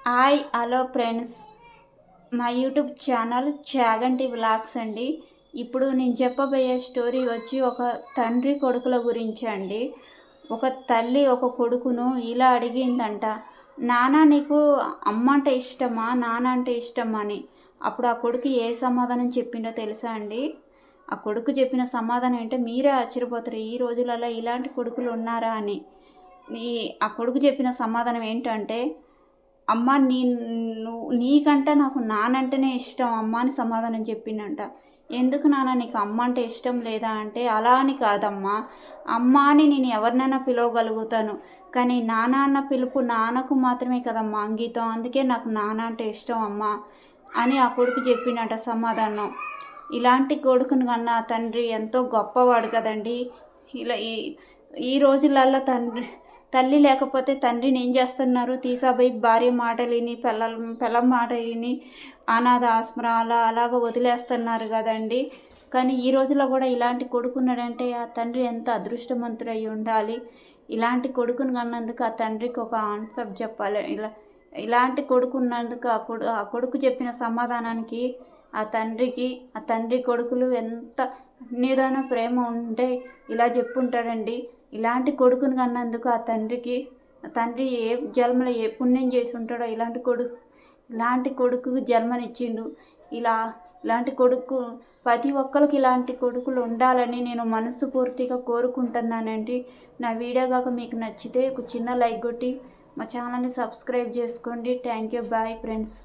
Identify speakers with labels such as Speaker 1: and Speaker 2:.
Speaker 1: Hi hello friends, మా YouTube channel Chaganti vlogs అండి. ఇప్పుడు నేను చెప్పబోయే స్టోరీ వచ్చి ఒక తండ్రి కొడుకుల గురించి అండి. ఒక తల్లి ఒక కొడుకును ఇలా అడిగిందంట, నాన్న నీకు అమ్మ అంటే ఇష్టమా నాన్న అంటే ఇష్టమా అని. అప్పుడు ఆ కొడుకు ఏ సమాధానం చెప్పిండో తెలుసా అండి? ఆ కొడుకు చెప్పిన సమాధానం ఏంటో మీరే ఆశ్చర్యపోతారు, ఈ రోజులలో ఇలాంటి కొడుకులు ఉన్నారా అని. ఆ కొడుకు చెప్పిన సమాధానం ఏంటంటే, అమ్మ నీకంటే నాకు నానంటేనే ఇష్టం అమ్మ అని సమాధానం చెప్పిండంట. ఎందుకు నాన్న నీకు అమ్మ అంటే ఇష్టం లేదా అంటే, అలా అని కాదమ్మా, అమ్మ అని నేను ఎవరినైనా పిలవగలుగుతాను, కానీ నాన్న అన్న పిలుపు నాన్నకు మాత్రమే కదమ్మా అంగీతం, అందుకే నాకు నాన్న అంటే ఇష్టం అమ్మ అని ఆ కొడుకు చెప్పిండట సమాధానం. ఇలాంటి కొడుకుని కన్నా తండ్రి ఎంతో గొప్పవాడు కదండి. ఇలా ఈ రోజులల్లో తల్లి లేకపోతే తండ్రిని ఏం చేస్తున్నారు, తీసాబోయి భార్య మాటలు విని పిల్లం మాట విని అనాథ ఆశ్రమాల అలాగ వదిలేస్తున్నారు కదండి. కానీ ఈ రోజుల్లో కూడా ఇలాంటి కొడుకున్నాడంటే ఆ తండ్రి ఎంత అదృష్టవంతుడై ఉండాలి. ఇలాంటి కొడుకుని కన్నందుకు ఆ తండ్రికి ఒక ఆన్సర్ చెప్పాలి. ఇలాంటి కొడుకున్నందుకు ఆ కొడుకు చెప్పిన సమాధానానికి ఆ తండ్రి కొడుకులు ఎంత నిదాన ప్రేమ ఉంటే ఇలా చెప్పుంటాడండి. ఇలాంటి కొడుకుని కన్నందుకు ఆ తండ్రి ఏ జన్మలో ఏ పుణ్యం చేసి ఉంటాడో ఇలాంటి కొడుకు జన్మనిచ్చిండు. ఇలాంటి కొడుకు ప్రతి ఒక్కరికి ఇలాంటి కొడుకులు ఉండాలని నేను మనస్ఫూర్తిగా కోరుకుంటున్నానండి. నా వీడియో కాక మీకు నచ్చితే ఒక చిన్న లైక్ కొట్టి మా ఛానల్ని సబ్స్క్రైబ్ చేసుకోండి. Thank you, bye friends.